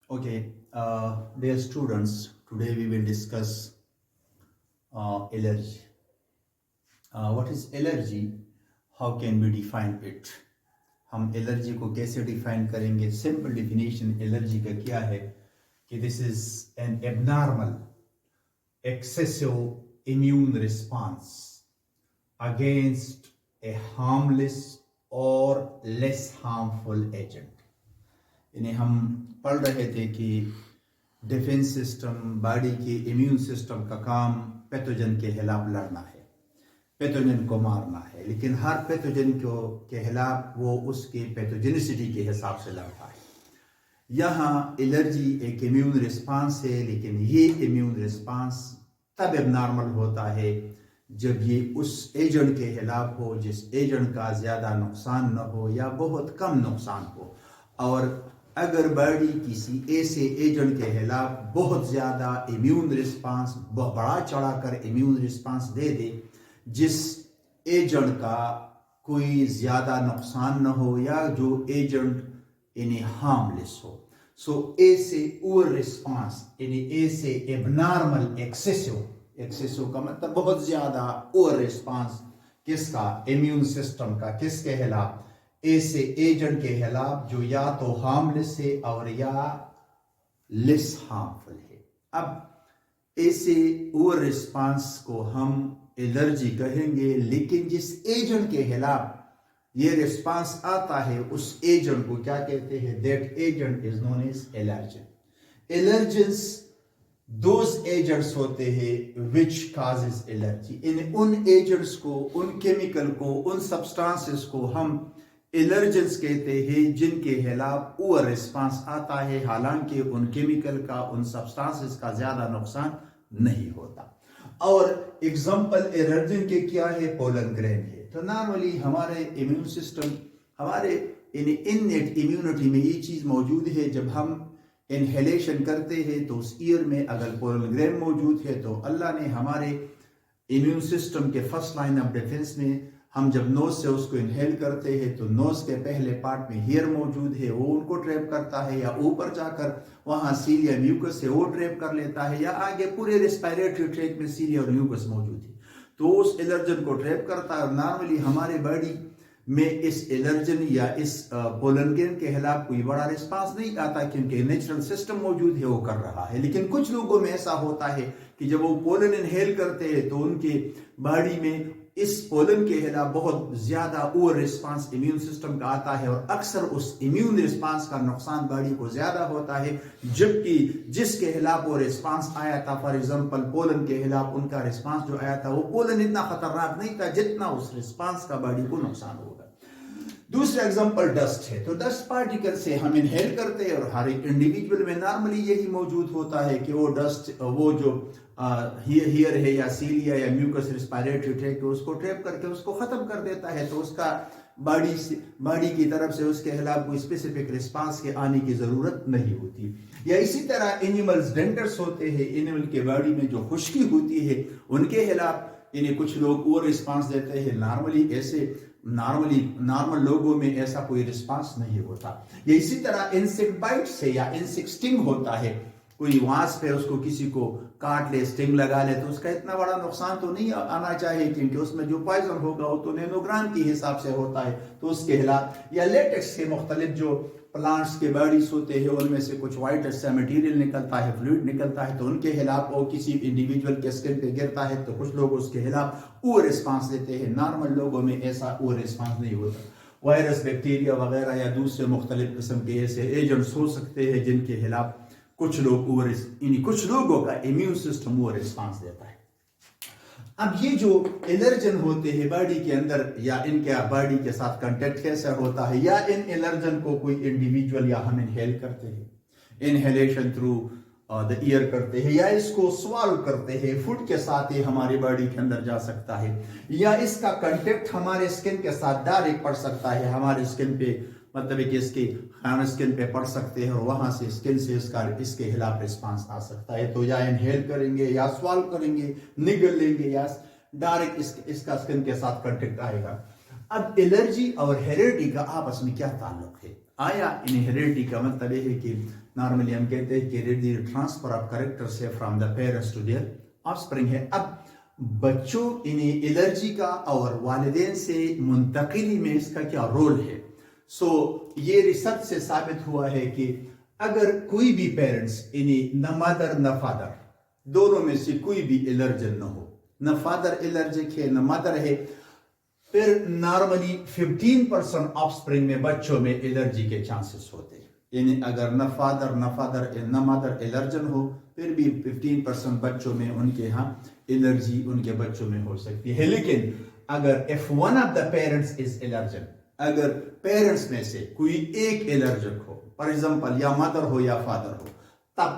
Okay, dear students, today we will discuss allergy. What is allergy? How can we define it? हम allergy को कैसे define करेंगे? Simple definition allergy का क्या है कि this is an abnormal excessive immune response against a harmless or less harmful agent. इन्हें हम पढ़ रहे थे कि डिफेंस सिस्टम, बॉडी के इम्यून सिस्टम का काम पैथोजन के खिलाफ लड़ना है, पैथोजन को मारना है, लेकिन हर पैथोजन के खिलाफ वो उसके पैथोजेनिसिटी के हिसाब से लड़ता है। यहाँ एलर्जी एक इम्यून रिस्पांस है, लेकिन ये इम्यून रिस्पांस तब एबनॉर्मल होता है जब ये उस एजेंट के खिलाफ हो जिस एजेंट का ज़्यादा नुकसान न हो या बहुत कम नुकसान हो। और अगर बॉडी किसी ऐसे एजेंट के खिलाफ बहुत ज़्यादा इम्यून रिस्पांस, बढ़ा चढ़ा कर इम्यून रिस्पांस दे दे जिस एजेंट का कोई ज़्यादा नुकसान न हो या जो एजेंट इन्हें हार्मलेस हो, सो ऐसे ओवर रिस्पांस, यानी ऐसे एबनॉर्मल एक्सेसिव का मतलब बहुत ज़्यादा ओवर रिस्पांस किसका? इम्यून सिस्टम का। किसके खिलाफ? ऐसे एजेंट के खिलाफ जो या तो हार्मलेस है और या लेस हार्मफुल है। अब ऐसे ओवर रिस्पांस को हम एलर्जी कहेंगे, लेकिन जिस एजेंट के खिलाफ ये रिस्पांस आता है उस एजेंट को क्या कहते हैं? That agent is known as allergen. Allergens those agents होते हैं विच काजेस एलर्जी। इन उन एजेंट्स को, उन केमिकल को, उन सब्सटेंसेस को हम एलर्जेंस कहते हैं जिनके खिलाफ ओवर रिस्पांस आता है, हालांकि उन केमिकल का, उन सब्सटेंसेस का ज्यादा नुकसान नहीं होता। और एग्जांपल एलर्जन के क्या है? पोलन ग्रेन है। तो नॉर्मली हमारे इम्यून सिस्टम, हमारे इननेट इम्यूनिटी में ये चीज मौजूद है। जब हम इनहेलेशन करते हैं तो उस ईयर में अगर पोलन ग्रेन मौजूद है तो अल्लाह ने हमारे इम्यून सिस्टम के फर्स्ट लाइन ऑफ डिफेंस में, हम जब नोज से उसको इनहेल करते हैं तो नोज के पहले पार्ट में हेयर मौजूद है, वो उनको ट्रैप करता है, या ऊपर जाकर वहां सील या म्यूकस है वो ट्रैप कर लेता है, या आगे पूरे रेस्पिरेटरी ट्रैक्ट में सील और म्यूकस मौजूद है तो उस एलर्जन को ट्रैप करता है। और नॉर्मली हमारे बॉडी में इस एलर्जन या इस पोलन ग्रेन के खिलाफ कोई बड़ा रिस्पांस नहीं आता क्योंकि नेचुरल सिस्टम मौजूद है, वो कर रहा है। लेकिन कुछ लोगों में ऐसा होता है कि जब वो पोलन इनहेल करते हैं तो उनके बॉडी में इस पोलन के खिलाफ बहुत ज्यादा ओवर रिस्पांस इम्यून सिस्टम का आता है, और अक्सर उस इम्यून रिस्पांस का नुकसान बॉडी को ज्यादा होता है, जबकि जिसके खिलाफ वो रिस्पांस आया था, फॉर एग्जांपल पोलन के खिलाफ उनका रिस्पांस जो आया था वो पोलन इतना खतरनाक नहीं था जितना उस रिस्पांस का बॉडी को नुकसान होगा। दूसरा एग्जांपल डस्ट है। तो डस्ट पार्टिकल से हम इनहेल करते हैं और हर एक इंडिविजुअल में नॉर्मली यही मौजूद होता है कि वो डस्ट, वो जो हियर है या सीलिया या म्यूकस रेस्पिरेटरी ट्रैक्ट, उसको ट्रैप करके उसको खत्म कर देता है। तो उसका बॉडी की तरफ से उसके खिलाफ कोई स्पेसिफिक रिस्पांस के आने की जरूरत नहीं होती। या इसी तरह एनिमल्स डेंटर्स होते हैं, एनिमल के बॉडी में जो खुश्की होती है उनके खिलाफ इन्हें कुछ लोग वो रिस्पांस देते हैं। नॉर्मल लोगों में ऐसा कोई रिस्पांस नहीं होता। या इसी तरह इंसेक्ट बाइट से या इंसेक्ट स्टिंग होता है, कोई वास्प है उसको किसी को काट ले, स्टिंग लगा ले, तो उसका इतना बड़ा नुकसान तो नहीं आना चाहिए क्योंकि उसमें जो पॉइजन होगा वो तो नैनोग्राम के हिसाब से होता है, तो उसके खिलाफ। या लेटेक्स के मुख्तलिफ जो प्लांट्स के बॉडीज होते हैं उनमें से कुछ वाइट सा मटीरियल निकलता है, फ्लूइड निकलता है, तो उनके खिलाफ वो किसी इंडिविजुअल के स्किन पे गिरता है तो कुछ लोग उसके खिलाफ वो रिस्पांस देते हैं। नॉर्मल लोगों में ऐसा वो रिस्पांस नहीं होता। वायरस, बैक्टीरिया वगैरह या दूसरे मुख्तलिफ किस्म के ऐसे एजेंट्स हो सकते हैं जिनके खिलाफ कुछ लोगों का इम्यून सिस्टम वो रिस्पांस देता है। अब ये जो एलर्जन होते हैं बॉडी के अंदर, या इनके बॉडी के साथ कांटेक्ट कैसे होता है, या इन एलर्जन को कोई इंडिविजुअल या हम इनहेल करते हैं, इनहेलेशन थ्रू द ईयर करते हैं, या इसको स्वाल्व करते हैं, फूड के साथ ही हमारी बॉडी के अंदर जा सकता है, या इसका कांटेक्ट हमारे स्किन के साथ डायरेक्ट पड़ सकता है, हमारे स्किन पे मतलब कि इसके खाना स्किन पे पड़ सकते हैं और वहां से स्किन से इसके खिलाफ रिस्पांस आ सकता है। तो या इनहेल करेंगे या स्वाल्व करेंगे, निगल लेंगे, या डायरेक्ट इसका स्किन के साथ कांटेक्ट आएगा। अब एलर्जी और हेरेडिटी का आपस में क्या ताल्लुक है? आया इन हेरेडिटी का मतलब है कि نارملی ہم کہتے ہیں کہ ٹرانسفر آف کریکٹر سے from the parents to their offspring ہے. اب بچوں الرجی کا اور والدین سے منتقلی میں اس کا کیا رول ہے؟ یہ ریسرچ سے ثابت ہوا ہے کہ اگر کوئی بھی پیرنٹس نہ مدر نہ فادر دونوں میں سے کوئی بھی الرجن نہ ہو، نہ فادر الرجک ہے نہ مدر ہے، پھر نارملی 15% آف سپرنگ میں بچوں میں الرجی کے چانسز ہوتے ہیں. یعنی اگر نہ فادر نہ مدر الرجن ہو، پھر بھی 15% بچوں میں ان کے ہاں الرجی ان کے بچوں میں ہو سکتی ہے. لیکن اگر if one of the parents is allergen، اگر پیرنٹس میں سے کوئی ایک الرجک ہو، فار ایگزامپل یا مدر ہو یا فادر ہو، تب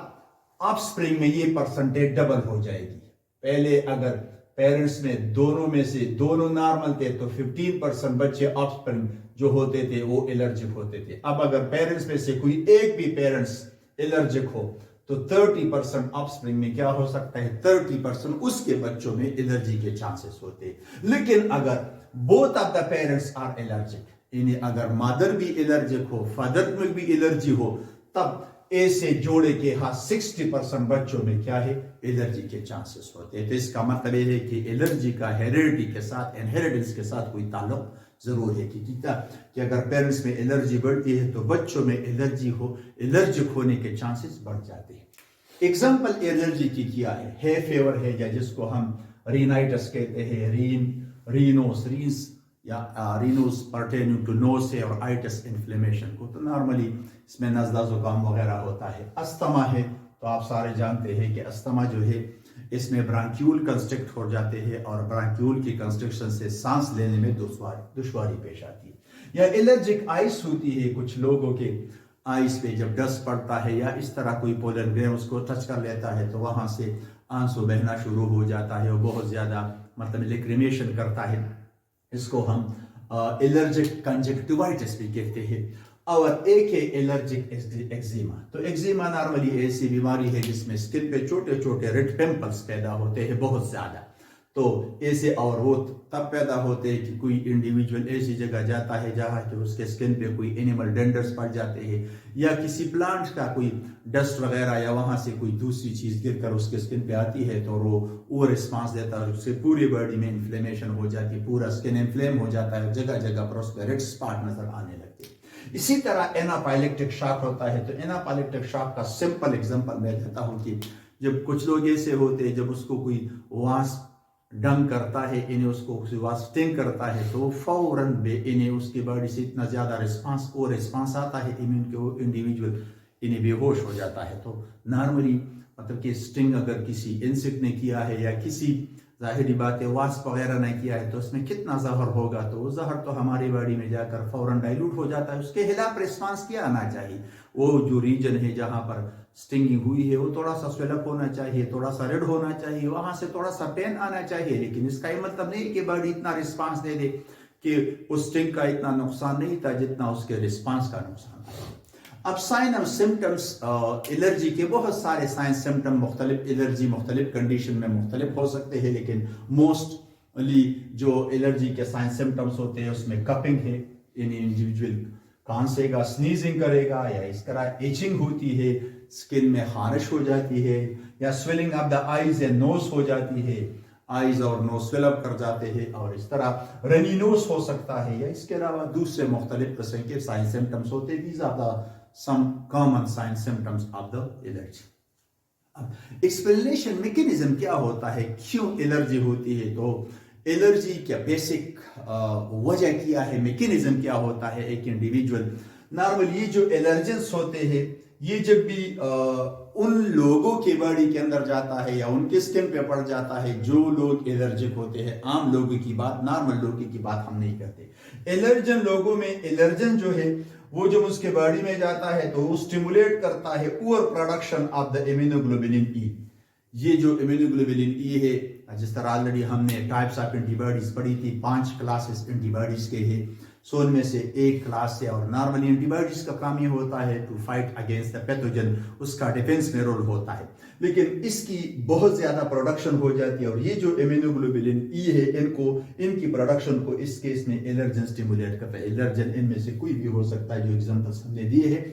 آف سپرنگ میں یہ پرسنٹیج ڈبل ہو جائے گی. پہلے اگر پیرنٹس میں دونوں نارمل تھے تو 15% بچے آف سپرنگ جو ہوتے تھے وہ الرجک ہوتے تھے. اب اگر پیرنٹس میں سے کوئی ایک بھی پیرنٹس الرجک ہو تو 30% آف سپرنگ میں کیا ہو سکتا ہے، 30% اس کے بچوں میں الرجی کے چانسز ہوتے ہیں. لیکن اگر both of the parents are allergic، یعنی اگر مادر بھی الرجک ہو، فادر میں بھی الرجی ہو، تب ایسے جوڑے کے ہاں 60% بچوں میں کیا ہے، الرجی کے چانسز ہوتے ہیں. تو اس کا مطلب یہ ہے کہ الرجی کا ہیریڈیٹی کے ساتھ، انہیریٹنس کے ساتھ کوئی تعلق ضرور ہے کہ اگر پیرنٹس میں الرجی بڑھتی ہے تو بچوں میں الرجک ہونے کے چانسز بڑھ جاتے ہیں. ایگزامپل الرجی کی کیا ہے فیور ہے، یا جس کو ہم رینائٹس کہتے ہیں، رینوس پرٹیننگ ٹو نوز ہے، اور آئٹس انفلیمیشن کو. تو نارملی اس میں نزلہ زکام وغیرہ ہوتا ہے. استما ہے تو آپ سارے جانتے ہیں کہ استما جو ہے اس میں برانکیول کنسٹرکٹ ہو جاتے ہیں، اور برانکیول کی کنسٹرکشن سے سانس لینے میں دشواری پیش آتی ہے. یا الرجک آئس ہوتی ہے، کچھ لوگوں کے آئس پہ جب ڈسٹ پڑتا ہے یا اس طرح کوئی پولن گرین اس کو ٹچ کر لیتا ہے تو وہاں سے آنسو بہنا شروع ہو جاتا ہے، وہ بہت زیادہ لیکریمیشن کرتا ہے. اس کو ہم الرجک کنجکٹیوائٹس بھی کہتے ہیں. اور ایک ہے الرجک ایگزیما. تو ایگزیما نارملی ایسی بیماری ہے جس میں اسکن پہ چھوٹے چھوٹے ریڈ پمپلز پیدا ہوتے ہیں بہت زیادہ. تو ایسے اور وہ تب پیدا ہوتے ہیں کہ کوئی انڈیویجول ایسی جگہ جاتا ہے جہاں کہ اس کے اسکن پہ کوئی اینیمل ڈینڈرز پڑ جاتے ہیں، یا کسی پلانٹ کا کوئی ڈسٹ وغیرہ یا وہاں سے کوئی دوسری چیز گر کر اس کے اسکن پہ آتی ہے تو وہ رسپانس دیتا ہے، اس سے پوری باڈی میں انفلیمیشن ہو جاتی ہے، پورا اسکن انفلیم ہو جاتا ہے، جگہ جگہ پر اس پہ ریڈ اسپاٹ نظر آنے لگتے ہیں. اسی طرح ایناپائلیکٹک شاک ہوتا ہے. تو ایناپائلیکٹک شاک کا سمپل ایگزامپل میں دیتا ہوں کہ جب کچھ لوگ ایسے ہوتے ہیں جب اس کو کوئی واسپ ڈنگ کرتا ہے، انہیں اس کو واسٹنگ کرتا ہے تو فوراً انہیں اس کی باڈی سے اتنا زیادہ رسپانس آتا ہے، انڈیویجول انہیں بے ہوش ہو جاتا ہے. تو نارملی مطلب کہ سٹنگ اگر کسی انسیکٹ نے کیا ہے یا کسی ظاہری بات ہے واسپ وغیرہ نے کیا ہے تو اس میں کتنا زہر ہوگا، تو وہ زہر تو ہماری باڈی میں جا کر فوراً ڈائلوٹ ہو جاتا ہے. اس کے خلاف رسپانس کیا آنا چاہیے، وہ جو ریجن ہے جہاں پر سٹنگنگ ہوئی ہے وہ تھوڑا سا سویل اپ ہونا چاہیے، تھوڑا سا ریڈ ہونا چاہیے، وہاں سے تھوڑا سا پین آنا چاہیے. لیکن اس کا یہ مطلب نہیں کہ باڈی اتنا رسپانس دے دے کہ اس سٹنگ کا اتنا نقصان نہیں تھا جتنا اس کے رسپانس کا نقصان تھا. اب سائن اور سمٹمز الرجی کے بہت سارے سائن سمٹم مختلف الرجی مختلف کنڈیشن میں مختلف ہو سکتے ہیں، لیکن موسٹلی جو الرجی کے سائن سمٹمز ہوتے ہیں اس میں کپنگ ہے، یعنی انڈیویجول کانسے گا، سنیزنگ کرے گا، یا اس طرح ایچنگ ہوتی ہے، سکن میں خارش ہو جاتی ہے، یا swelling of the eyes and nose ہو جاتی ہے، آئیز اور نوز سویل اپ کر جاتے ہیں، اور اس طرح رنی نوز ہو سکتا ہے، یا اس کے علاوہ دوسرے مختلف قسم کے سائن سمٹمز ہوتے ہیں. These are the some common sign symptoms of the allergy. Explanation mechanism کیا ہوتا ہے، کیوں الرجی ہوتی ہے؟ تو الرجی کیا بیسک وجہ کیا ہے، میکینزم کیا ہوتا ہے. ایک انڈیویجول نارمل یہ جو الرجنس ہوتے ہیں یہ جب بھی ان لوگوں کی باڈی کے اندر جاتا ہے یا ان کے سکن پہ پڑ جاتا ہے جو لوگ الرجک ہوتے ہیں، عام لوگوں کی بات، نارمل لوگوں کی بات ہم نہیں کرتے. الرجن لوگوں میں الرجن جو ہے وہ جب اس کے باڈی میں جاتا ہے تو وہ سٹیمولیٹ کرتا ہے اوور پروڈکشن آف دا امیونوگلوبولن ای. یہ جو امیونوگلوبولن ای ہے، جس طرح آلریڈی ہم نے ٹائپس آف اینٹی باڈیز پڑھی تھی، 5 کلاسز اینٹی باڈیز کے ہیں، سو ان میں سے ایک کلاس ہے. اور نارملی اینٹی باڈیز کا کام یہ ہوتا ہے to fight against the pathogen, اس کا ڈیفینس میں رول ہوتا ہے. لیکن اس کی بہت زیادہ پروڈکشن ہو جاتی ہے، اور یہ جو امیونوگلوبولن ای ہے ان کی پروڈکشن کو اس کیس میں الرجن سٹیمولیٹ کرتا ہے. الرجن ان میں سے کوئی بھی ہو سکتا ہے جو ایگزامپلس ہم نے دیے ہیں.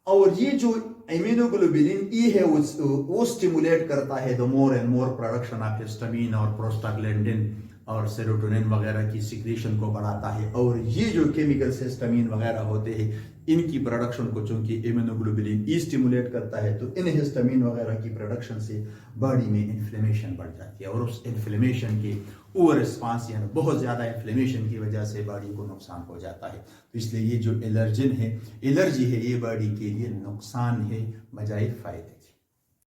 اور یہ جو इम्यूनोग्लोबुलिन ई है वो स्टिमुलेट करता है the more and more production of histamine और प्रोस्टाग्लैंडिन और सेरोटोनिन वगैरह की सिक्रीशन को बढ़ाता है। और ये जो केमिकल्स हिस्टामिन वगैरह होते हैं इनकी प्रोडक्शन को चूंकि इम्यूनोग्लोबुलिन ई स्टिमुलेट करता है तो इन हिस्टामिन वगैरह की प्रोडक्शन से बॉडी में इन्फ्लेमेशन बढ़ जाती है और उस इन्फ्लेमेशन के ओवर रिस्पांस यानी बहुत ज़्यादा इन्फ्लेमेशन की वजह से बॉडी को नुकसान हो जाता है। तो इसलिए ये जो एलर्जी है ये बॉडी के लिए नुकसान है बजाय फायदे।